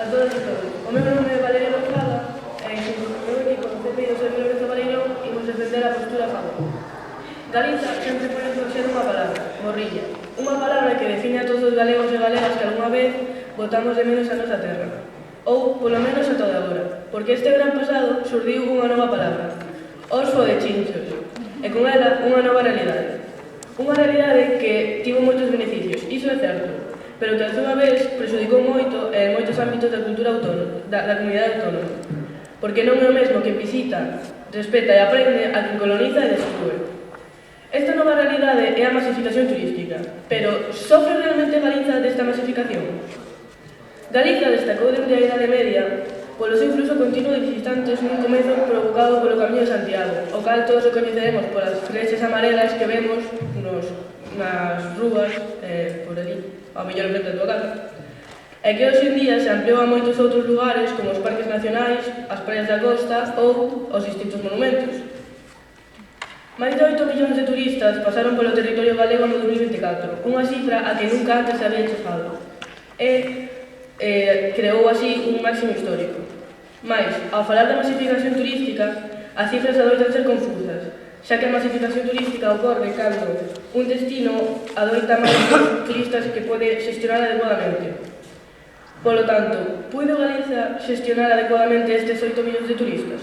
A todas e todos. O meu nome é Valeria Lozada e xunto co meu equipo do CPI do Servicio Lorenzo Baleirón imos defender a postura a favor. Galiza sempre pone por ser unha palabra, morriña. Unha palabra que define a todos os galegos e galegas que algunha vez botamos de menos a nosa terra. Ou, polo menos, a toda agora. Porque este gran pasado surdiu unha nova palabra. Os fodechinchos. E con ela unha nova realidade. Unha realidade que tivo moitos beneficios, iso é certo, pero que a súa vez prejudicou moito en moitos ámbitos da cultura autónoma, da comunidade autónoma. Porque non é o mesmo que visita, respeta e aprende a que coloniza e destrúe. Esta nova realidade é a masificación turística, pero sofre realmente Galiza desta masificación? Galiza destacou dende a Idade Media polo seu fluxo continuo de visitantes nun comezo provocado polo Camiño de Santiago, o cal todos o coñeceremos polas crexes amarelas que vemos nas rúas, por ali, ao mellor frente da tua casa, e que hoxe en día se ampliou a moitos outros lugares como os parques nacionais, as praias da costa ou os distintos monumentos. Máis de 8 millóns de turistas pasaron polo territorio galego no 2024, unha cifra a que nunca antes se había chegado. Creou así un máximo histórico. Mais, ao falar da masificación turística, as cifras adoitan ser confusas, xa que a masificación turística ocorre cando un destino adoita máis turistas que pode xestionar adecuadamente. Polo tanto, puido Galiza xestionar adecuadamente estes 8 millóns de turistas?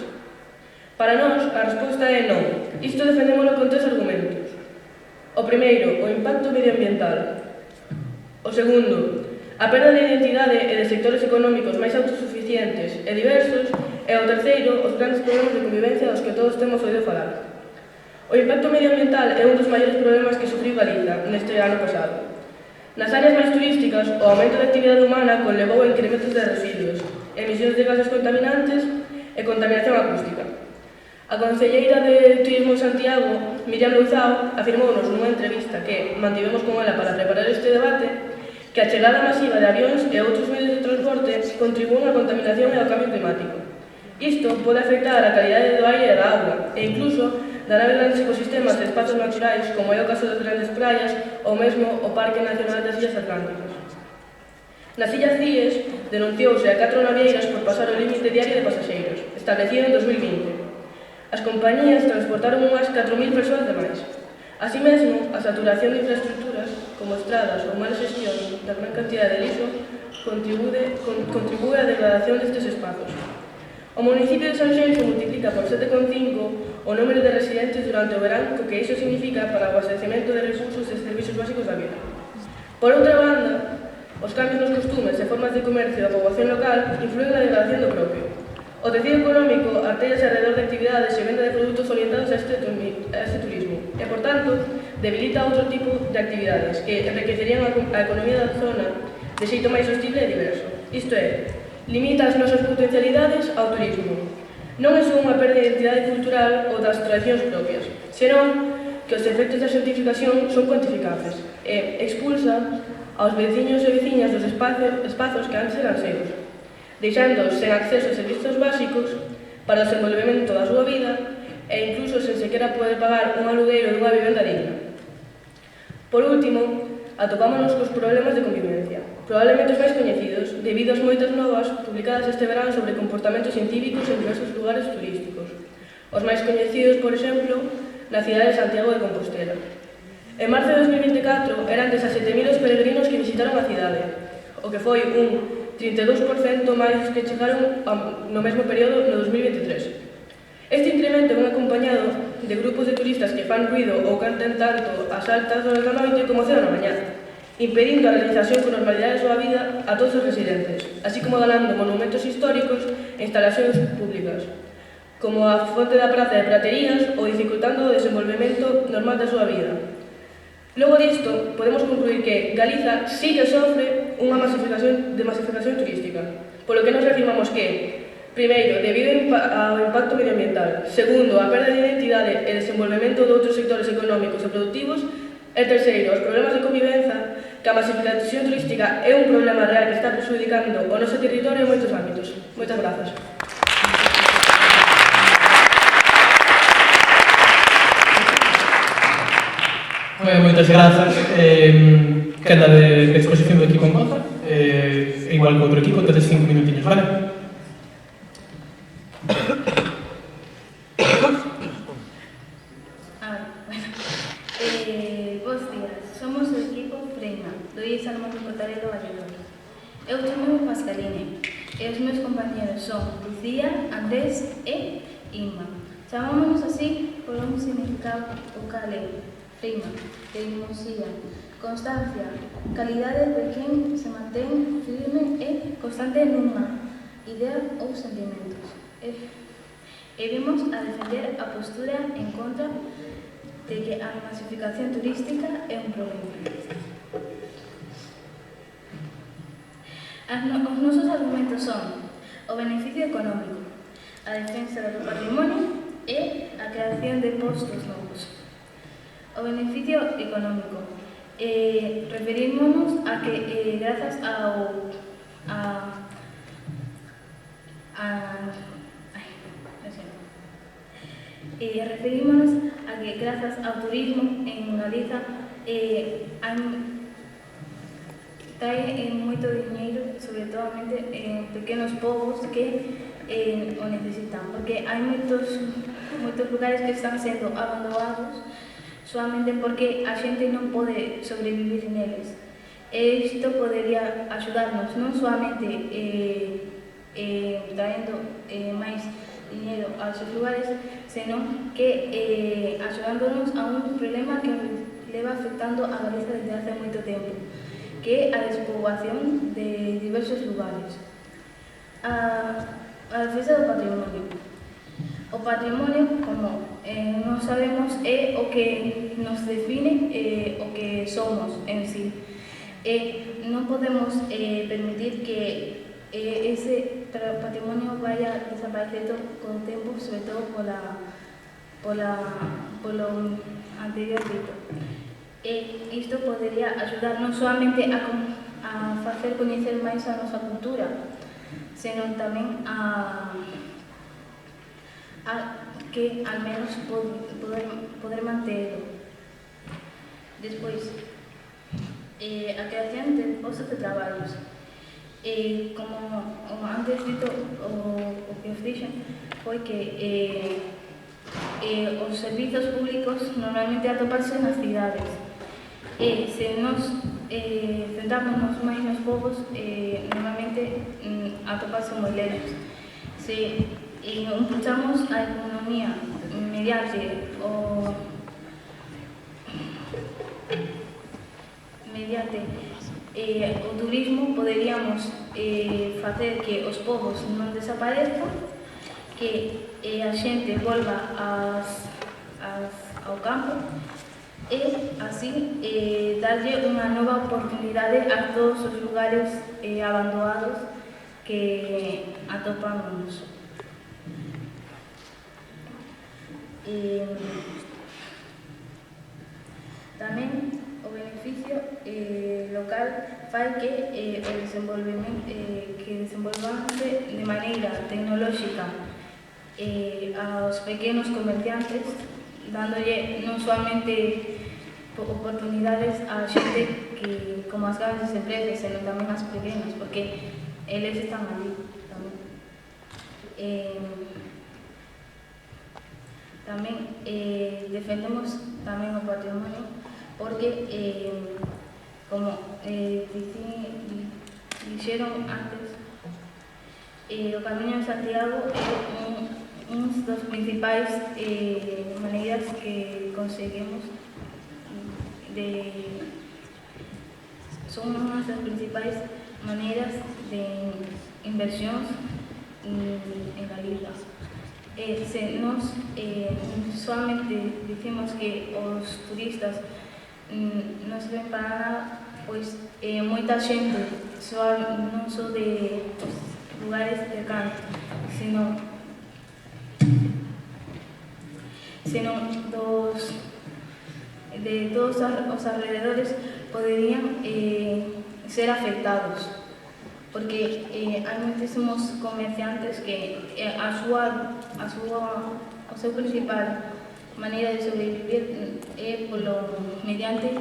Para nós, a resposta é non. Isto defendémolo con 3 argumentos. O primeiro, o impacto medioambiental. O segundo, a perda de identidade e de sectores económicos máis autosuficientes e diversos, e o terceiro, os grandes problemas de convivencia dos que todos temos oído falar. O impacto medioambiental é un dos maiores problemas que sufriu Galiza neste ano pasado. Nas áreas máis turísticas, o aumento da actividade humana conlevou a incrementos de residuos, emisións de gases contaminantes e contaminación acústica. A concelleira de Turismo de Santiago, Miriam Louzao, afirmounos nunha entrevista que mantivemos con ela para preparar este debate que a chegada masiva de avións e outros medios de transporte contribúen á contaminación e ao cambio climático. Isto pode afectar a calidade do aire e da auga, e incluso danar grandes ecosistemas de espazos naturais, como é o caso das grandes praias ou mesmo o Parque Nacional das Illas Atlánticas. Nas Illas Cíes denunciouse a 4 navieiras por pasar o límite diario de pasaxeiros, establecido en 2020. As compañías transportaron unhas 4.000 persoas de máis. Así mesmo, a saturación de infraestructuras, como estradas ou mala xestión da gran cantidad de lixo, contribúe á degradación destes espazos. O municipio de Sanxenxo multiplica por 7,5 o número de residentes durante o verán, co que iso significa para o abastecemento de recursos e servicios básicos da vida. Por outra banda, os cambios nos costumes e formas de comercio da poboación local influen na degradación do propio. O tecido económico artéllase alrededor de actividades e venda de produtos orientados a este turismo e, por tanto, debilita outro tipo de actividades que enriquecerían a economía da zona de xeito máis sostible e diverso. Isto é, limita as nosas potencialidades ao turismo. Non é só unha perda de identidade cultural ou das tradicións propias, senón que os efectos da xentificación son cuantificables e expulsa aos veciños e veciñas dos espazos que antes eran seus, deixándoos sen acceso a servizos básicos para o desenvolvemento da súa vida e incluso sen sequera poder pagar un alugueiro dunha vivenda digna. Por último, atopámonos cos problemas de convivencia, probablemente os máis coñecidos, debido ás moitas novas publicadas este verán sobre comportamentos incívicos en diversos lugares turísticos. Os máis coñecidos, por exemplo, na cidade de Santiago de Compostela. En marzo de 2024 eran 17.000 os peregrinos que visitaron a cidade, o que foi un 32% máis que chegaron no mesmo período no 2023. Este incremento é acompañado de grupos de turistas que fan ruido ou canten tanto ás altas horas da noite como a 10 da mañá, impedindo a realización con normalidade da súa vida a todos os residentes, así como danando monumentos históricos e instalacións públicas, como a fonte da Praza de Praterías ou dificultando o desenvolvemento normal da súa vida. Logo disto, podemos concluir que Galiza sí que sofre unha masificación turística, polo que nos afirmamos que, primeiro, debido ao impacto medioambiental, segundo, a perda de identidade e desenvolvemento de outros sectores económicos e productivos, e terceiro, os problemas de convivenza, que a masificación turística é un problema real que está prejudicando o noso territorio en moitos ámbitos. Moitas grazas. Moitas grazas. Queda de exposición do equipo en Goza. igual que outro equipo, tedes 5 minutiños, vale? Bos días, somos o equipo Freina, do IES Armando Cotarelo Valladolid. Eu chamo Pascaline e os meus compañeros son Lucía, Andrés e Inma. Chamámonos así por un significado o cal é Freina, teimosia, constancia, calidade de quen se mantén firme e constante nunha idea ou sentimentos. E vimos a defender a postura en contra de que a masificación turística é un problema. Os nosos argumentos son o beneficio económico, a defensa do patrimonio e a creación de postos novos. O beneficio económico, referímonos a que grazas referímonos a que grazas ao turismo en Galiza trae moito diñeiro, sobre todo en pequenos povos que o necesitan, porque hai moitos lugares que están sendo abandonados solamente porque a xente non pode sobrevivir neles. E isto podería axudarnos non solamente traendo máis dinero a esos lugares, senón que axudándonos a un problema que leva afectando a Galiza desde hace moito tempo, que é a despoboación de diversos lugares. A defensa do patrimonio. O patrimonio, como non sabemos, é o que nos define o que somos en sí. Non podemos permitir que ese patrimonio vaya desaparecendo con o tempo, sobre todo polo anterior dito. Isto podería axudar non solamente a facer coñecer máis a nosa cultura, senón tamén a que al menos poder mantelo. Despois, a creación de postos de traballos. Como antes dito, o que os dixen foi que os servizos públicos normalmente atoparse nas cidades. Se nos centramos máis nos povos, normalmente atoparse moi lejos. Se impulsamos a economía mediante o turismo, poderíamos facer que os povos non desaparezcan, que a xente volva ao campo e así darlle unha nova oportunidade a todos os lugares abandonados que atopamos. Tamén o beneficio local fai que desenvolvanse de maneira tecnolóxica aos pequenos comerciantes, dándolle non solamente oportunidades a xente que, como as grandes empresas, senón tamén as pequenas, porque eles están ali tamén. Tamén defendemos tamén o patrimonio porque, como dixeron antes, o Camiño de Santiago é un dos principais maneiras que conseguimos son unhas das principais maneiras de inversións en Galiza. Se nos solamente dicimos que os turistas non se ven para nada, pois moita xente non só de lugares cercanos, senón de todos os alrededores poderían ser afectados, porque hai moitísimos comerciantes que o seu principal maneira de sobrevivir é mediante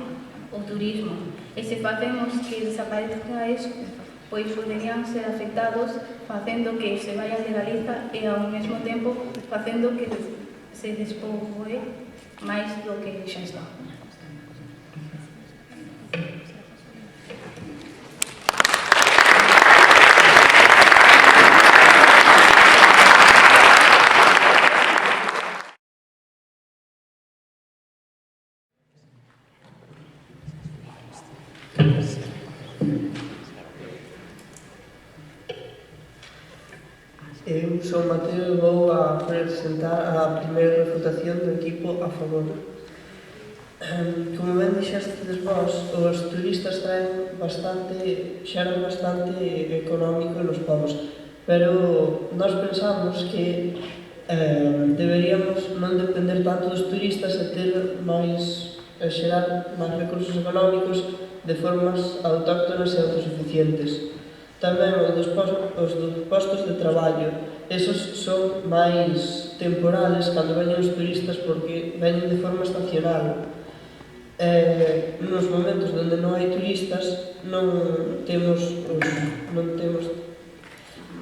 o turismo. E se facemos que desaparezca eso, pois poderían ser afectados facendo que se vaya de Galiza e ao mesmo tempo facendo que se despoboe máis do que xa está. Eu son Mateo e vou a presentar a primeira refutación do equipo a favor. Como ben dixestes vós, os turistas xeran bastante económico nos povos, pero nós pensamos que deberíamos non depender tanto dos turistas e xerar máis recursos económicos de formas autóctonas e autosuficientes. Tamén os dos postos de traballo, esos son máis temporales cando veñen os turistas porque veñen de forma estacional. Nos momentos onde non hai turistas non temos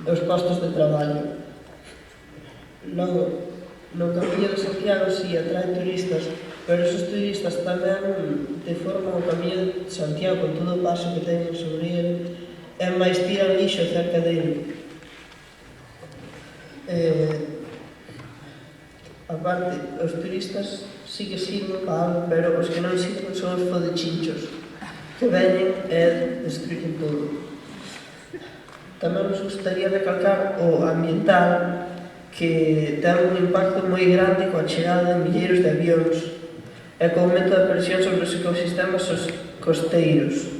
os postos de traballo. Logo, no Camiño de Santiago si atrae turistas, pero esos turistas tamén deforman o Camiño de Santiago con todo o paso que teñen sobre ele e máis tiran lixo cerca dele. Aparte, os turistas sí que sirven para algo, pero os que non sirven son os fodechinchos, que veñen e destruyen todo. Tamén nos gustaría recalcar o ambiental, que ten un impacto moi grande coa chegada de milleiros de avións e co aumento da presión sobre os ecosistemas costeiros,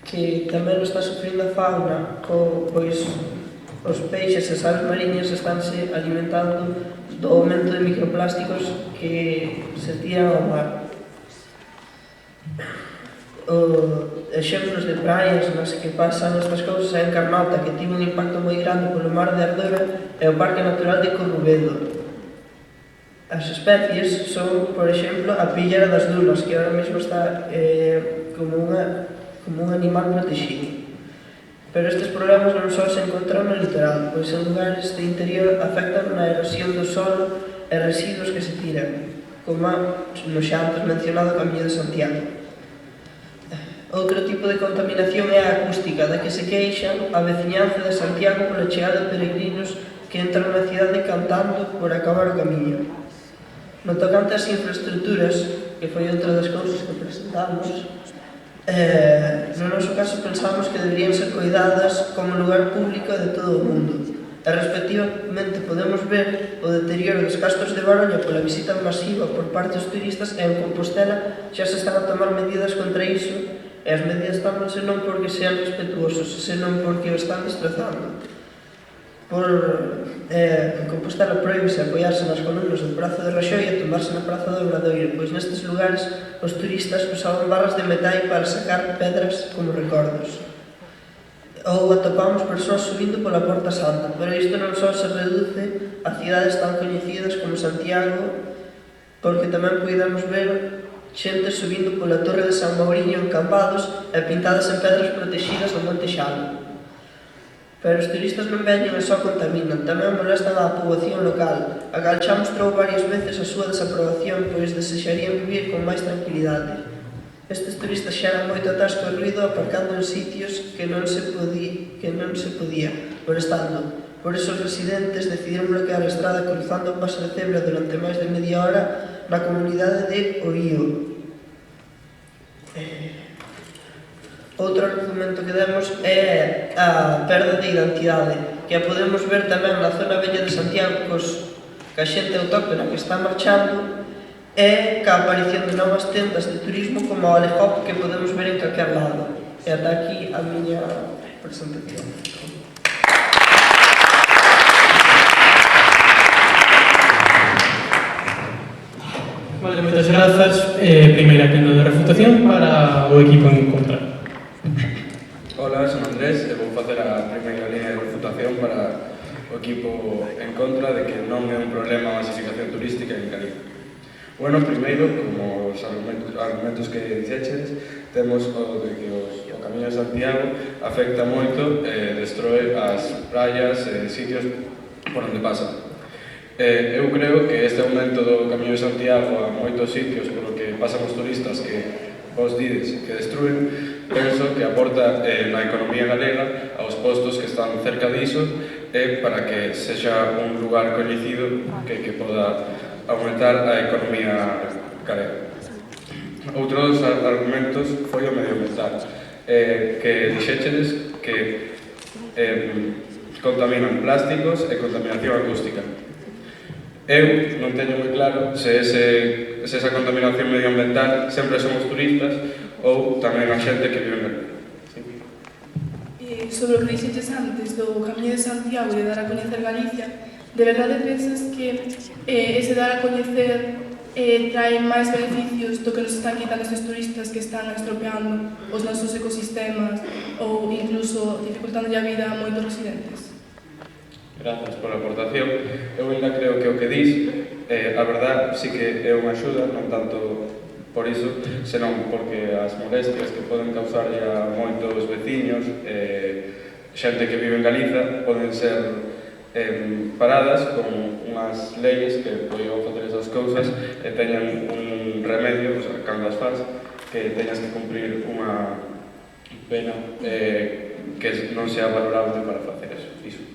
que tamén está sufrindo a fauna, pois os peixes e as aves mariñas estánse alimentando do aumento de microplásticos que se tiran ao mar. Exemplos de praias nas que pasan estas cousas é en Carnota, que tivo un impacto moi grande polo mar de Ardora e o Parque Natural de Corrubedo. As especies son, por exemplo, a pillera das dunas, que ahora mesmo está como un animal protegido. Pero estes problemas non só se encontran no litoral, pois en lugares de interior afectan na erosión do solo e residuos que se tiran, como no xa antes mencionado Camiño de Santiago. Outro tipo de contaminación é a acústica, da que se queixan a veciñanza de Santiago pola chegada de peregrinos que entran na cidade cantando por acabar o camiño. No tocante ás infraestructuras, que foi outra das cousas que presentamos, no noso caso pensamos que deberían ser coidadas como lugar público de todo o mundo. E respectivamente podemos ver o deterioro dos castros de Baroña pola visita masiva por parte dos turistas e en Compostela xa se están a tomar medidas contra iso e as medidas tomanse non porque sean respetuosos, senón porque o están destrozando. En Compostela prohíbese apoiarse nas columnas do Prazo de Raxoi e tomarse na Praza do Obradoiro, pois nestes lugares os turistas usaban barras de metal para sacar pedras como recordos. Ou atopamos persoas subindo pola Porta Santa, pero isto non só se reduce a cidades tan coñecidas como Santiago, porque tamén podemos ver xente subindo pola Torre de San Mauriño en Cambados e pintadas en pedras protegidas do Monte Xalo. Pero os turistas non veñen e só contaminan, tamén molestan á poboación local, a cal xa mostrou varias veces a súa desaprobación, pois desexarían vivir con máis tranquilidade. Estes turistas xeran moito atasco e ruido aparcando en sitios que non se podía, molestando. Por iso os residentes decidiron bloquear a estrada cruzando o paso de cebra durante máis de media hora na comunidade de Oío. Outro argumento que demos é a perda de identidade, que a podemos ver tamén na zona bella de Santiago, ca xente autóctona que está marchando, e ca aparición de novas tendas de turismo como o Alejop que podemos ver en calquer lado. E ata aquí a miña presentación. Vale, moitas grazas. Primeira quenda de refutación para o equipo en contra. Hola, son Andrés e vou facer a primeira línea de refutación para o equipo en contra de que non é un problema a masificación turística en Galicia. Bueno, primeiro, como os argumentos que dixeches, temos o de que o Camiño de Santiago afecta moito e destroi as praias e sitios por onde pasa. Eu creo que este aumento do Camiño de Santiago a moitos sitios polo que pasan os turistas que vos dides que destruen, penso que aporta na economía galega aos postos que están cerca diso e para que sexa un lugar coñecido que poda aumentar a economía galega. Outro dos argumentos foi o medioambiental, que dixéchedes que contaminan plásticos e contaminación acústica. Eu non teño moi claro se esa contaminación medioambiental sempre son os turistas ou tamén a xente que vive en Galicia. Sobre o que dixetes antes do Camiño de Santiago e de dar a coñecer Galicia, de verdade pensas que ese dar a coñecer trae máis beneficios do que nos están quitando estes turistas que están estropeando os nosos ecosistemas ou incluso dificultando a vida a moitos residentes? Grazas pola aportación. Eu ainda creo que o que dis, a verdad, sí que é unha axuda, non tanto por iso, senón porque as molestias que poden causar a moitos veciños, xente que vive en Galiza, poden ser paradas con unhas leis que poden facer esas cousas e teñan un remedio, o sea, cando as faz, que teñas que cumprir unha pena que non sea valorable para facer iso.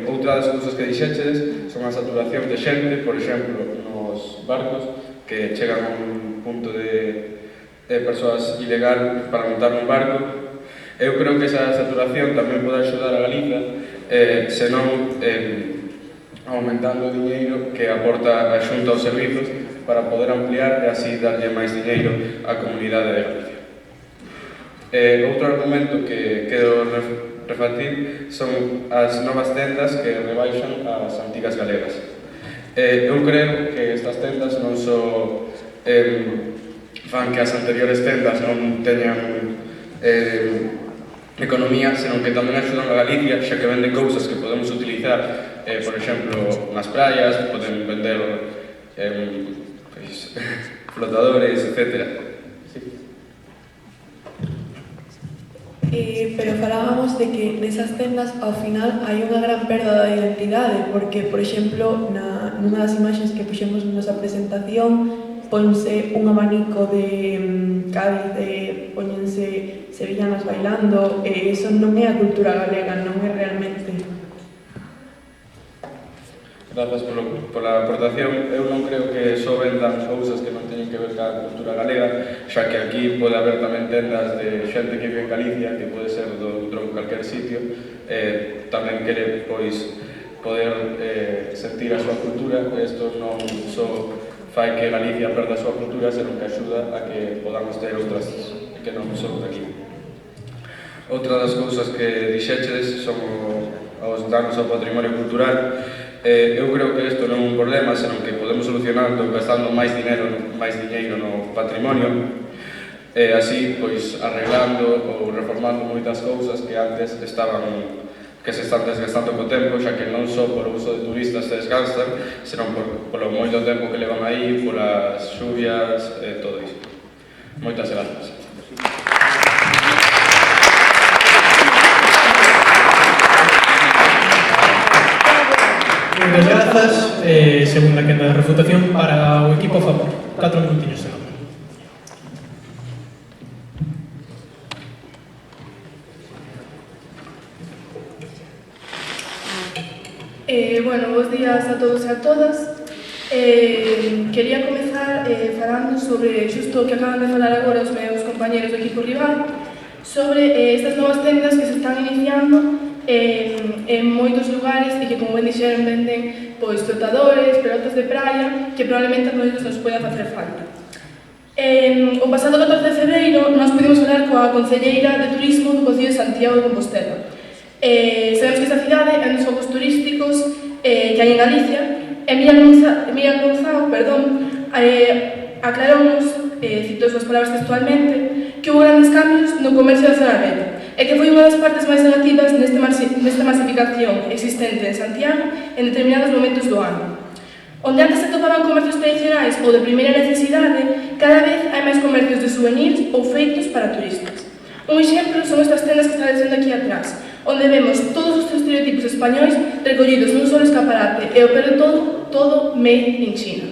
Outra das cousas que dixéchedes son a saturación de xente, por exemplo, nos barcos, que chegan a un punto de persoas ilegal para montar un barco. Eu creo que esa saturación tamén pode axudar a Galiza, senón aumentando o diñeiro que aporta a Xunta aos servizos para poder ampliar e así darlle máis diñeiro á comunidade de Galicia. Outro argumento que quero refatir son as novas tendas que rebaixan as antigas galegas. Eu creo que estas tendas non só fan que as anteriores tendas non teñan economía, senón que tamén axudan a Galicia, xa que venden cousas que podemos utilizar, por exemplo, nas praias, poden vender flotadores, etc. Pero falábamos de que nesas tendas ao final hai unha gran perda da identidade, porque, por exemplo, nunha das imaxes que puxemos na nosa presentación ponse un abanico de Cádiz, póñense sevillanas bailando, e eso non é a cultura galega, non é realmente. Grazas pola aportación. Eu non creo que só vendan cousas que non teñen que ver ca cultura galega, xa que aquí pode haber tamén tendas de xente que vive en Galicia, que pode ser do calquer sitio, tamén quere pois poder sentir a súa cultura. Isto non só fai que Galicia perda a súa cultura, senón que axuda a que podamos ter outras que non son de aquí. Outra das cousas que dixeches son os danos ao patrimonio cultural. Eu creo que isto non é un problema, senón que podemos solucionando gastando máis diñeiro no patrimonio, e así, pois, arreglando ou reformando moitas cousas que antes se están desgastando co tempo, xa que non só por o uso de turistas se desgastan, senón polo moito tempo que levan aí, polas xuvias e todo iso. Moitas grazas. Moitas grazas. Segunda quenda de refutación para o equipo a favor. 4 minutinhos, senón. Bueno, bons días a todos e a todas. Quería comezar falando sobre xusto o que acaban de falar agora os meus compañeros do equipo rival, sobre estas novas tendas que se están iniciando en moitos lugares e que, como ben dixeron, venden pois flotadores, pelotas de praia, que probablemente a nosotros nos poida facer falta. O pasado 14 de febreiro nos pudimos falar coa concelleira de Turismo do Concello de Santiago de Compostela. Sabemos que esta cidade é un dos focos turísticos que hai en Galicia, e Miriam Gonzalo, aclarounos, cito as súas palabras textualmente, que houve grandes cambios no comercio da zona media, e que foi unha das partes máis negativas nesta masificación existente en Santiago en determinados momentos do ano. Onde antes se atopaban comercios tradicionais ou de primeira necesidade, cada vez hai máis comercios de souvenirs ou feitos para turistas. Un exemplo son estas tendas que estades vendo aquí atrás, onde vemos todos os estereotipos españois recollidos nun solo escaparate e o pelo todo made in China.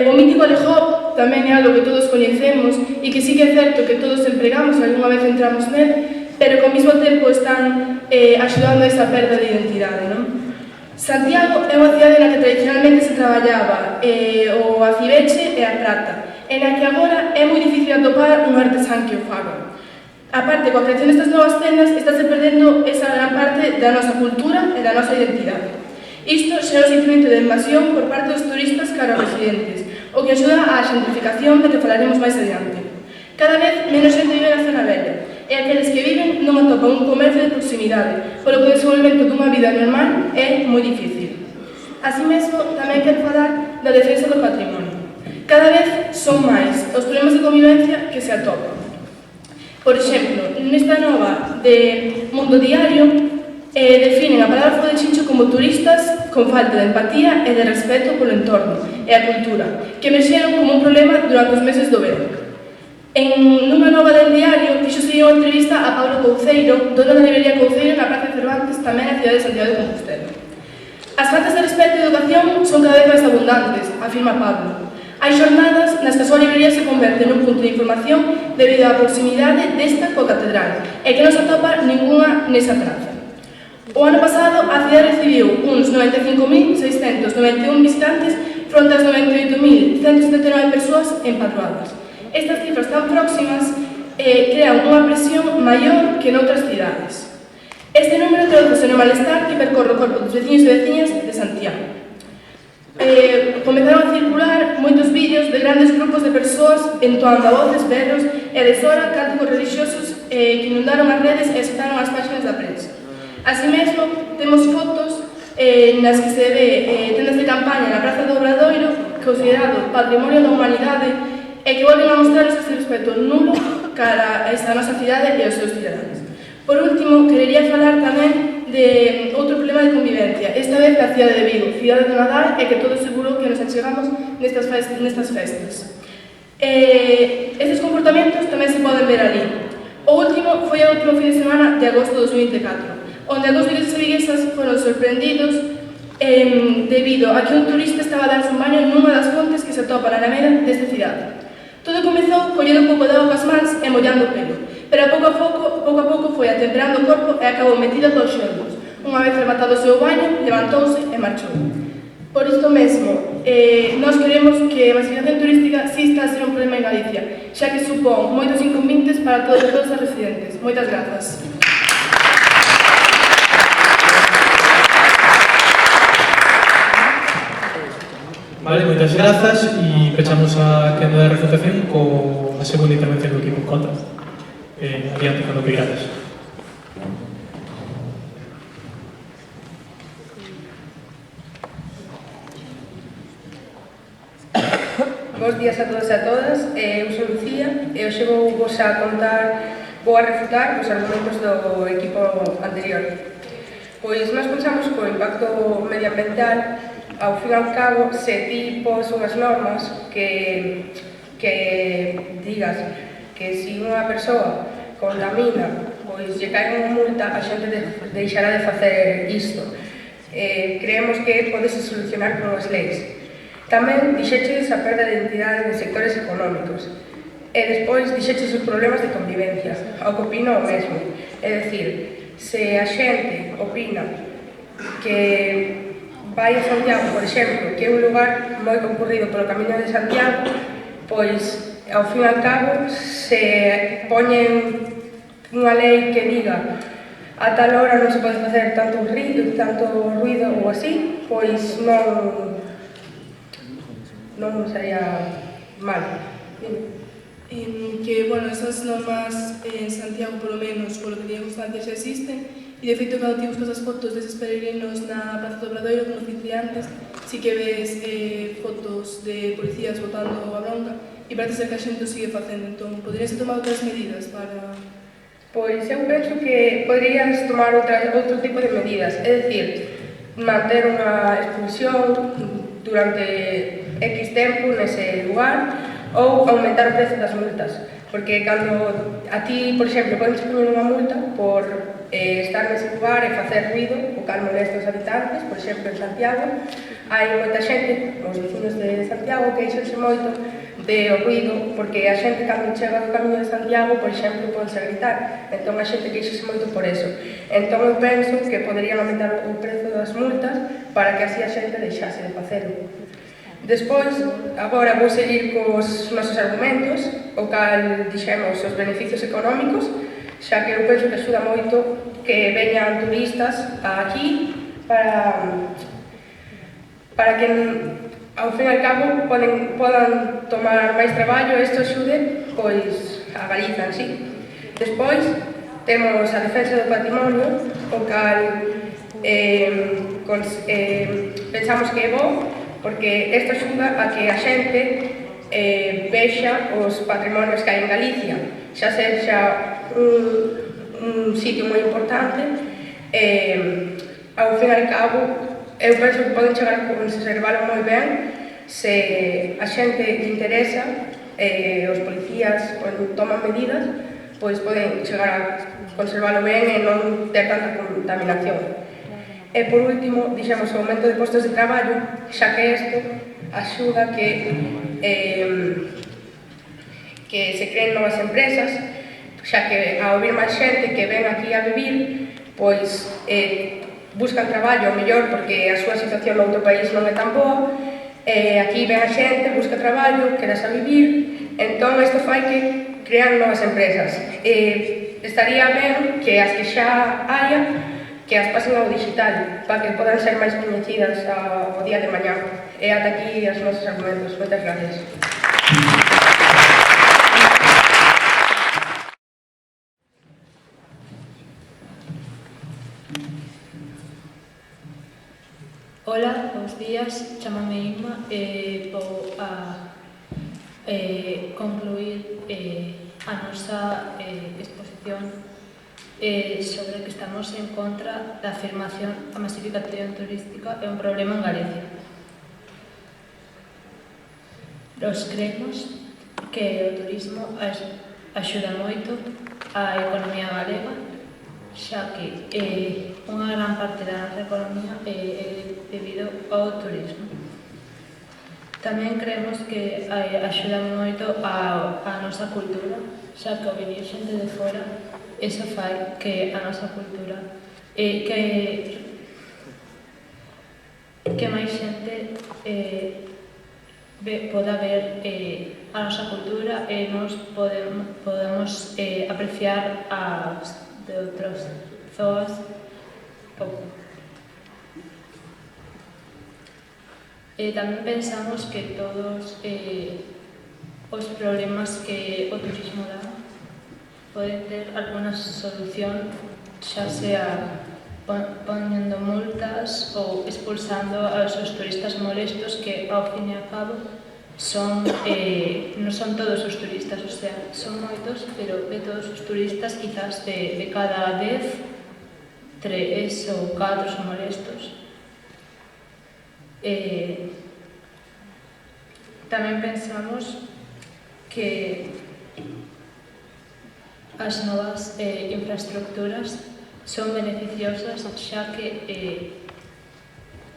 O mítico Alehop tamén é algo que todos coñecemos e que sí que é certo que todos empregamos e algunha vez entramos nel, pero que ao mesmo tempo están axudando a esa perda de identidade, non? Santiago é unha cidade na que tradicionalmente se traballaba o acibeche e a prata, e na que agora é moi difícil atopar un artesán que o faga. A parte, coa creación destas novas tendas, estáse perdendo esa gran parte da nosa cultura e da nosa identidade. Isto xera un sentimento de invasión por parte dos turistas cara aos residentes, o que axuda á xentrificación da que falaremos máis adiante. Cada vez menos xente vive na zona bella, e aqueles que viven non atopan un comercio de proximidade, polo que o desenvolvemento dunha vida normal é moi difícil. Así mesmo, tamén quero falar da defensa do patrimonio. Cada vez son máis os problemas de convivencia que se atopan. Por exemplo, nesta nova de Mundo Diario, definen a palabra Fogo de Chincho como turistas con falta de empatía e de respeto polo entorno e a cultura, que emerxeron como un problema durante os meses do verano. Nunha nova del diario, fixose unha entrevista a Pablo Couceiro, dono da librería Couceiro na Praza de Cervantes, tamén na cidade de Santiago de Compostela. As faltas de respeto e educación son cada vez máis abundantes, afirma Pablo. Hai xornadas nas que a súa librería se converte nun punto de información debido á proximidade desta coa catedral e que non se atopa ninguna nesa praza. O ano pasado, a cidade recibiu uns 95.691 visitantes fronte ás 98.179 persoas empadroadas. Estas cifras tan próximas crean unha presión maior que noutras cidades. Este número tradúcese no malestar que percorre o corpo dos veciños e veciñas de Santiago. Comezaron a circular moitos vídeos de grandes grupos de persoas entoando a voces, berros e a deshora cánticos religiosos que inundaron as redes e escutaron as páxinas da prensa. Así mesmo, temos fotos nas que se ve tendas de campaña na Praza do Obradoiro, considerado Patrimonio da Humanidade, e que volven a mostrar ese respeto nulo cara a esta nosa cidade e aos seus cidadáns. Por último, querería falar tamén de outro problema de convivencia, esta vez da cidade de Vigo, cidade do Nadal, e que todos seguro que nos achegamos nestas festas. Estes comportamentos tamén se poden ver ali. O último foi o último fin de semana de agosto de 2024, onde algúns vigueses e viguesas foron sorprendidos debido a que un turista estaba a darse un baño nunha das fontes que se atopa na alameda desta cidade. Todo comezou collendo un pouco de auga as mans e mollando o pelo, pero pouco a pouco foi atemperando o corpo e acabou metida dos xerbos. Unha vez rematado o seu baño, levantouse e marchou. Por isto mesmo, nós queremos que a masificación turística sí está a ser un problema en Galicia, xa que supón moitos inconvenientes para todos os residentes. Moitas grazas. Vale, moitas grazas e pechamos a quenda de refutación coa segunda intervención do equipo en contra. Adiante, cando que irades. Bos días a todos e a todas, eu sou Lucía e hoxe vou a refutar os argumentos do equipo anterior. Pois nós pensamos que o impacto medioambiental, ao fin e ao cabo, se ti pos unhas normas que digas que se unha persoa contamina, pois lle cae unha multa, a xente deixará de facer isto. Creemos que podese solucionar con as leis. Tamén dixeches a perda de identidade de sectores económicos e despois dixeches os problemas de convivencia. O que opino o mesmo. É dicir, se a xente opina que vai a Santiago, por exemplo, que é un lugar moi concurrido polo Camiño de Santiago, pois, ao fin e ao cabo, se poñen unha lei que diga a tal hora non se pode facer tanto ruido ou así, pois non sería mal. Que, bueno, esas normas en Santiago, polo menos, polo que tiña constancia, xa existen, e de feito, cando ti buscas as fotos deses peregrinos na Praza do Obradoiro, como dicía antes, si que ves fotos de policías botando a bronca, e parece ser que a xente o sigue facendo. Entón, poderías tomar outras medidas para... Pois eu penso que poderías tomar outro tipo de medidas, é dicir, manter unha expulsión durante X tempo nese lugar ou aumentar o prezo das multas. Porque cando a ti, por exemplo, podes poñer unha multa por estar nese lugar e facer ruido, o cal molesta os habitantes, por exemplo, en Santiago, hai moita xente, os vecinos de Santiago, que queixanse moito de ruido, porque a xente cando chega do camiño de Santiago, por exemplo, ponse a gritar, entón a xente queixase moito por eso. Entón eu penso que poderían aumentar o prezo das multas para que así a xente deixase de facelo. Despois, agora vou seguir cos nosos argumentos, o cal dixemos os beneficios económicos, xa que eu penso que axuda moito que veñan turistas aquí para que ao fin e ao cabo podan tomar máis traballo e isto axude pois a Galiza en sí. Despois temos a defensa do patrimonio, o cal pensamos que é bo porque isto axuda a que a xente vexa os patrimonios que hai en Galicia, xa sexa un sitio moi importante, ao fin e ao cabo eu penso que poden chegar a conservalo moi ben se a xente que interesa, os policías, cando toman medidas, pois poden chegar a conservalo ben e non ter tanta contaminación. E por último, dixemos o aumento de postos de traballo, xa que isto axuda que se creen novas empresas, xa que ao vir máis xente que ven aquí a vivir, pois buscan traballo mellor porque a súa situación no outro país non é tan boa, aquí ven a xente, busca traballo, quedas a vivir, entón isto fai que crean novas empresas. Estaría ben que as que xa haya, que as pasen ao digital, para que podan ser máis coñecidas ao día de mañá. E ata aquí os nosos argumentos. Moitas gracias. Hola, bons días, chamame Inma e vou a concluir a nosa exposición sobre que estamos en contra da afirmación a masificación turística é un problema en Galicia. Nos creemos que o turismo axuda moito a economía galega, xa que unha gran parte da nosa economía é debido ao turismo. Tamén creemos que axuda moito a nosa cultura, xa que ao venir xente de fora, eso fai que a nosa cultura que máis xente poda ver a nosa cultura e nos podemos apreciar as de outras zoas pouco. Tamén pensamos que todos os problemas que o turismo dá poden ter alguna solución, xa sea poñendo multas ou expulsando aos turistas molestos que, ao fin e ao cabo, non son todos os turistas, o sea, son moitos, pero de todos os turistas, quizás de cada 10, 3 ou 4 son molestos. Tamén pensamos que as novas infraestructuras son beneficiosas, xa que,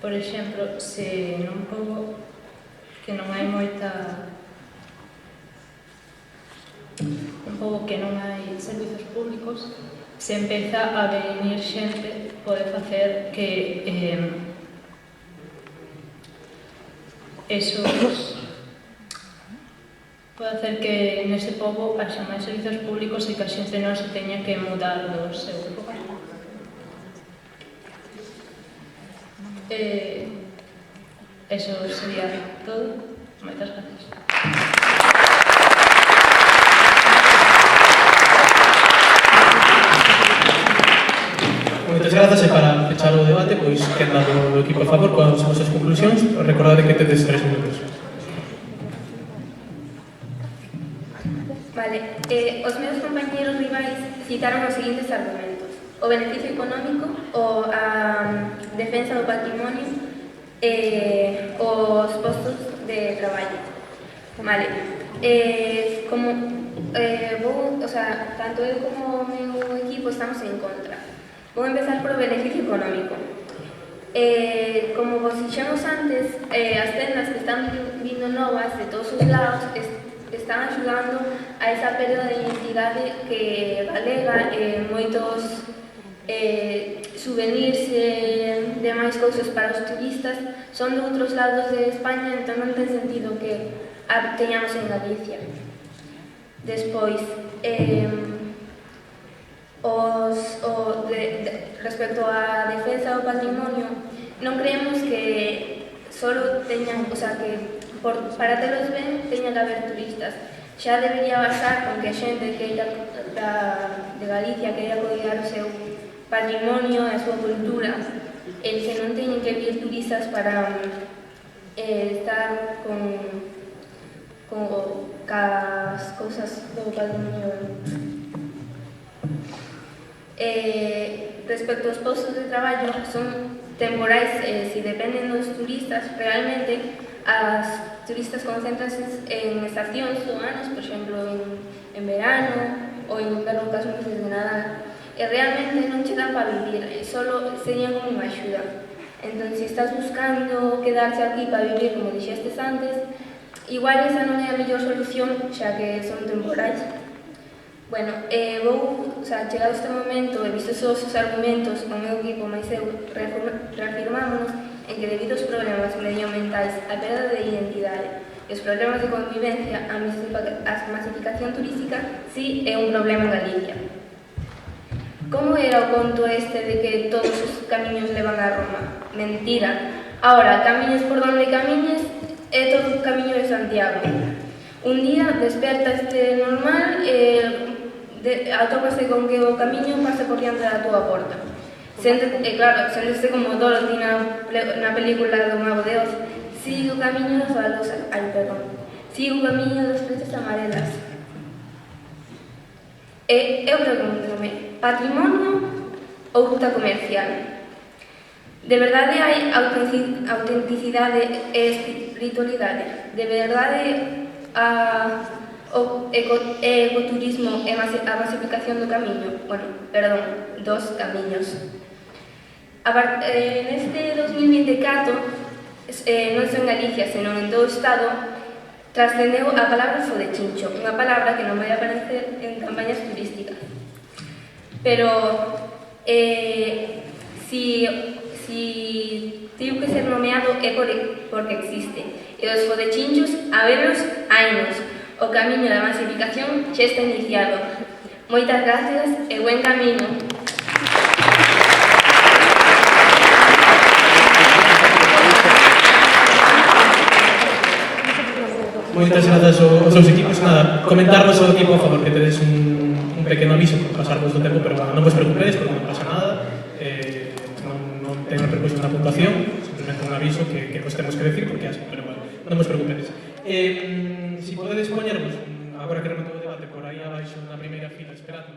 por exemplo, se nun pobo que non hai servizos públicos, se empeza a venir xente, pode facer que pode hacer que nese pobo haxa máis servizos públicos e que a xente non se teña que mudar do seu lugar. Eso sería todo. Moitas gracias. Moitas grazas e para pechar o debate, pois quenda do equipo a favor coas nosas conclusións. Recordade que tedes 3 minutos. Vale, os meus compañeros rivais citaron os seguintes argumentos: o beneficio económico, o a defensa do patrimonio os postos de traballo. Vale. Tanto eu como o meu equipo estamos en contra. Vou empezar por o beneficio económico. Como vos dixemos antes, as tendas que están vindo novas de todos os lados están axudando a esa perda de identidade que galega, moitos souvenirs e demais cousas para os turistas son de outros lados de España, entón non ten sentido que a teñamos en Galicia. Despois, respecto á defensa do patrimonio, non creemos que solo teñan, para telos ben, teñan que haber turistas. Xa debería bastar con que a xente que de Galicia queira cuidar o seu patrimonio, a súa cultura, el que non teñen que vir turistas para estar con cas cousas do patrimonio. Respecto aos postos de traballo, son temporais, se dependen dos turistas, realmente as turistas concéntranse en estacións do ano, por exemplo, en verano ou en inverno, caso meses de Nadal, e realmente non che dan para vivir, solo serían como unha axuda. Entón, se estás buscando quedarse aquí para vivir, como dixestes antes, igual esa non é a mellor solución, xa que son temporais. Bueno, chegado este momento, e vistos os argumentos con o meu equipo máis eu, reafirmámonos en que debido aos problemas medioambientais, a perda de identidade e os problemas de convivencia, a masificación turística sí é un problema en Galicia. Como era o conto este de que todos os camiños levan a Roma? Mentira. Ahora, camiñes por donde camiñes, é todo o camiño de Santiago. Un día despertaste normal e atópase con que o camiño pase por diante da túa porta. Séntese como Dorothy na película do Mago de Oz. Sigue o camiño das balosas. Sigue o camiño das flechas amarelas. Eu pregúntome, patrimonio ou ruta comercial? De verdade hai autenticidade e espiritualidade? De verdade o ecoturismo e a masificación do camiño? Dos camiños. Neste 2024, non só en Galicia, senón en todo o Estado, trascendeu a palabra fodechincho, unha palabra que non vai aparecer en campañas turísticas. Pero, si tivo que ser nomeado é porque existe. E os fodechinchos, a verlos, hainos. O camiño da masificación xa está iniciado. Moitas gracias e buen camiño. Moitas grazas aos seus equipos. Nada, comentarnos ao equipo a favor que tedes un pequeno aviso por pasarvos do tempo, pero non vos preocupedes porque non pasa nada, non ten repercusión na puntuación, simplemente un aviso que vos temos que decir porque así, pero bueno, non vos preocupedes. Si podedes poñervos, agora que rematou o debate, por aí abaixo na primeira fila esperando.